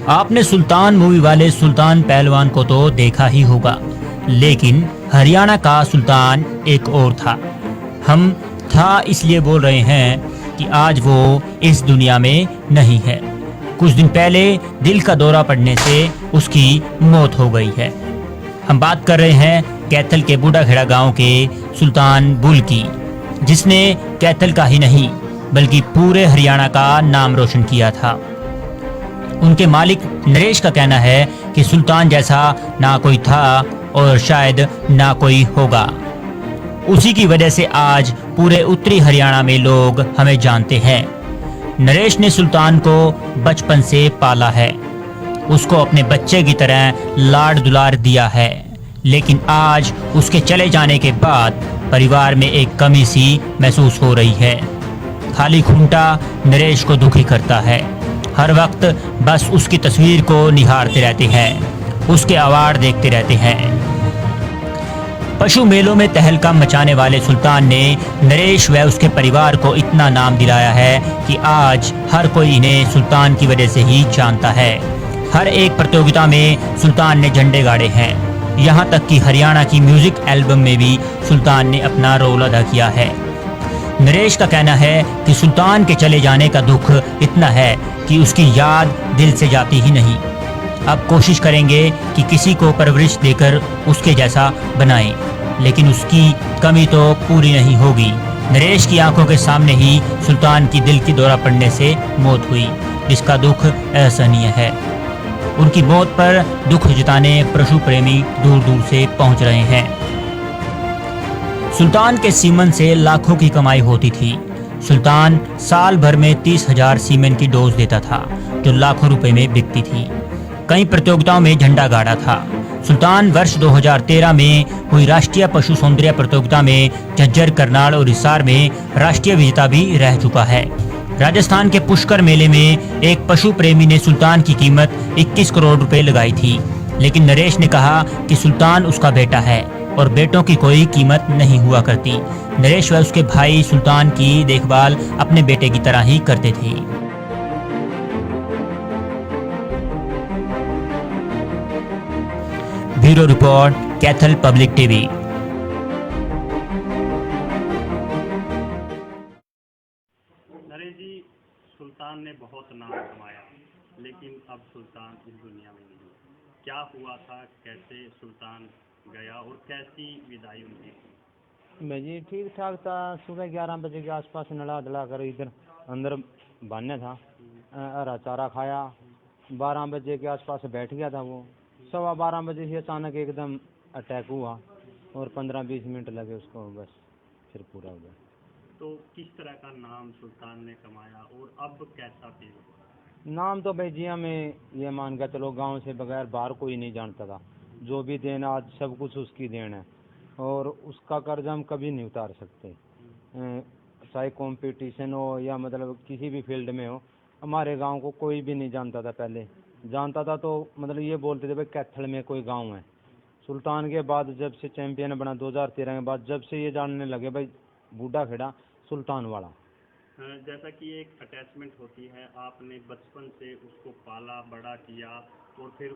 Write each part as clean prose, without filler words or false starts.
आपने सुल्तान मूवी वाले सुल्तान पहलवान को तो देखा ही होगा, लेकिन हरियाणा का सुल्तान एक और था। हम था इसलिए बोल रहे हैं कि आज वो इस दुनिया में नहीं है। कुछ दिन पहले दिल का दौरा पड़ने से उसकी मौत हो गई है। हम बात कर रहे हैं कैथल के बूढ़ाखेड़ा गांव के सुल्तान बुल की, जिसने कैथल का ही नहीं बल्कि पूरे हरियाणा का नाम रोशन किया था। उनके मालिक नरेश का कहना है कि सुल्तान जैसा ना कोई था और शायद ना कोई होगा। उसी की वजह से आज पूरे उत्तरी हरियाणा में लोग हमें जानते हैं। नरेश ने सुल्तान को बचपन से पाला है, उसको अपने बच्चे की तरह लाड दुलार दिया है, लेकिन आज उसके चले जाने के बाद परिवार में एक कमी सी महसूस हो रही है। खाली खूंटा नरेश को दुखी करता है। हर वक्त बस उसकी तस्वीर को निहारते रहते हैं, उसके अवार्ड देखते रहते हैं। पशु मेलों में तहलका मचाने वाले सुल्तान ने नरेश व उसके परिवार को इतना नाम दिलाया है कि आज हर कोई इन्हें सुल्तान की वजह से ही जानता है। हर एक प्रतियोगिता में सुल्तान ने झंडे गाड़े हैं, यहाँ तक कि हरियाणा की म्यूजिक एल्बम में भी सुल्तान ने अपना रोल अदा किया है। नरेश का कहना है कि सुल्तान के चले जाने का दुख इतना है कि उसकी याद दिल से जाती ही नहीं। अब कोशिश करेंगे कि किसी को परवरिश देकर उसके जैसा बनाएं, लेकिन उसकी कमी तो पूरी नहीं होगी। नरेश की आंखों के सामने ही सुल्तान की दिल की दौरा पड़ने से मौत हुई, जिसका दुख असहनीय है। उनकी मौत पर दुख जताने पशु प्रेमी दूर दूर से पहुंच रहे हैं। सुल्तान के सीमन से लाखों की कमाई होती थी। सुल्तान साल भर में 30,000 सीमेंट की डोज देता था, जो लाखों रुपए में बिकती थी। कई प्रतियोगिताओं में झंडा गाड़ा था। सुल्तान वर्ष 2013 में हुई राष्ट्रीय पशु सौंदर्य प्रतियोगिता में झज्जर, करनाल और हिसार में राष्ट्रीय विजेता भी रह चुका है। राजस्थान के पुष्कर मेले में एक पशु प्रेमी ने सुल्तान की कीमत 21 करोड़ रुपए लगाई थी, लेकिन नरेश ने कहा कि सुल्तान उसका बेटा है और बेटों की कोई कीमत नहीं हुआ करती। नरेश व उसके भाई सुल्तान की देखभाल अपने बेटे की तरह ही करते थे। Bureau report, Kaithal public TV. Naresh ji, Sultan ने बहुत नाम कमाया, लेकिन अब सुल्तान इस दुनिया में नहीं। क्या हुआ था, कैसे सुल्तान गया और कैसी विदाई उनकी थी? मैं जी ठीक ठाक था। सुबह 11 बजे के आसपास नला धला कर इधर अंदर बांधने था, हरा चारा खाया। 12 बजे के आसपास बैठ गया था वो। 12:15 बजे से अचानक एकदम अटैक हुआ और 15-20 मिनट लगे उसको, बस फिर पूरा हो गया। तो किस तरह का नाम सुल्तान ने कमाया और अब कैसा फील हो रहा है? नाम तो भाई जी हमें ये मान कर चलो गांव से बगैर बाहर कोई नहीं जानता था। जो भी देन आज सब कुछ उसकी देन है और उसका कर्ज हम कभी नहीं उतार सकते। चाहे कंपटीशन हो या मतलब किसी भी फील्ड में हो, हमारे गांव को कोई भी नहीं जानता था। पहले जानता था तो मतलब ये बोलते थे भाई कैथल में कोई गांव है। सुल्तान के बाद जब से चैंपियन बना 2013 के बाद, जब से ये जानने लगे भाई बूढ़ा खेड़ा सुल्तान वाला। जैसा कि एक अटैचमेंट होती है, आपने बचपन से उसको पाला बड़ा किया और फिर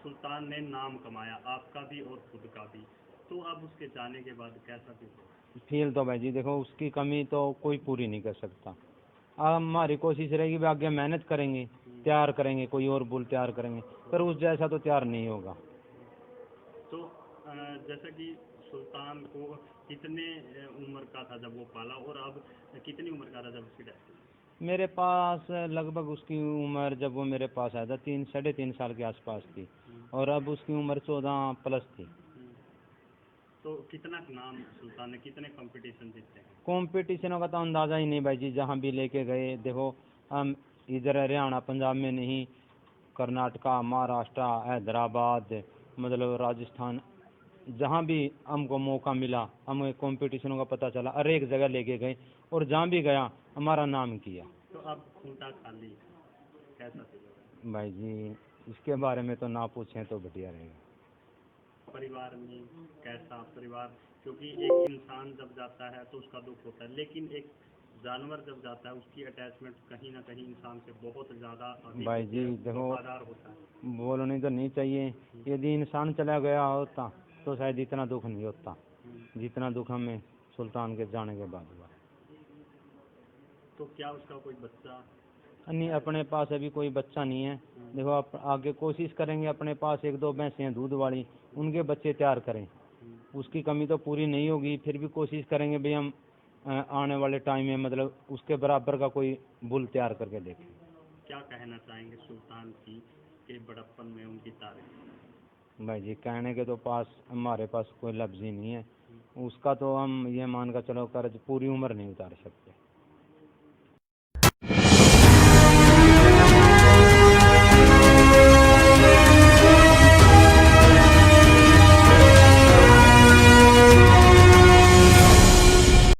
सुल्तान ने नाम कमाया, आपका भी और खुद का भी। तो अब उसके जाने के बाद कैसा फील हो? फील तो भाई जी देखो उसकी कमी तो कोई पूरी नहीं कर सकता। अब हमारी कोशिश रहेगी भाई आगे मेहनत करेंगे, तैयार करेंगे, कोई और बुल तैयार करेंगे, पर उस जैसा तो तैयार नहीं होगा। तो जैसा कि सुल्तान को कितने उम्र का था जब वो पाला और अब कितनी उम्र का था जब उसकी डेथ हुई? मेरे पास लगभग उसकी उम्र जब वो मेरे पास आया था 3-3.5 साल के आसपास थी और अब उसकी उम्र 14 प्लस थी। तो कितना नाम सुल्तान ने, कितने कंपटीशन जीते हैं? कंपटीशनों का तो अंदाज़ा ही नहीं भाई जी। जहाँ भी लेके गए देखो, हम इधर हरियाणा पंजाब में नहीं, कर्नाटका, महाराष्ट्र, हैदराबाद, मतलब राजस्थान, जहाँ भी हमको मौका मिला हमें कंपटीशनों का पता चला, हर एक जगह लेके गए और जहाँ भी गया हमारा नाम किया। तो अब खूंटा खाली, कैसा फील हो रहा है? भाई जी इसके बारे में तो ना पूछें तो बढ़िया रहेगा। परिवार में कैसा परिवार, क्योंकि एक इंसान जब जाता है तो उसका दुख होता है, लेकिन एक जानवर जब जाता है उसकी अटैचमेंट कहीं ना कहीं इंसान से बहुत ज़्यादा अधिक भाई जी देखो, वफादार होता है। बोलने तो नहीं चाहिए, यदि इंसान चला गया होता तो शायद इतना दुख नहीं होता जितना दुख हमें सुल्तान के जाने के बाद हुआ। तो क्या उसका कोई बच्चा? नहीं, अपने पास अभी कोई बच्चा नहीं है। देखो आप आगे कोशिश करेंगे, अपने पास एक दो भैंसें हैं दूध वाली, उनके बच्चे तैयार करें। उसकी कमी तो पूरी नहीं होगी, फिर भी कोशिश करेंगे भाई हम आने वाले टाइम में मतलब उसके बराबर का कोई बुल तैयार करके देखें। क्या कहना चाहेंगे सुल्तान की के बड़प्पन में उनकी तारीफ? भाई जी कहने के तो पास हमारे पास कोई लफ्ज़ ही नहीं है। उसका तो हम ये मान कर चलो कर्ज पूरी उम्र नहीं उतार सकते।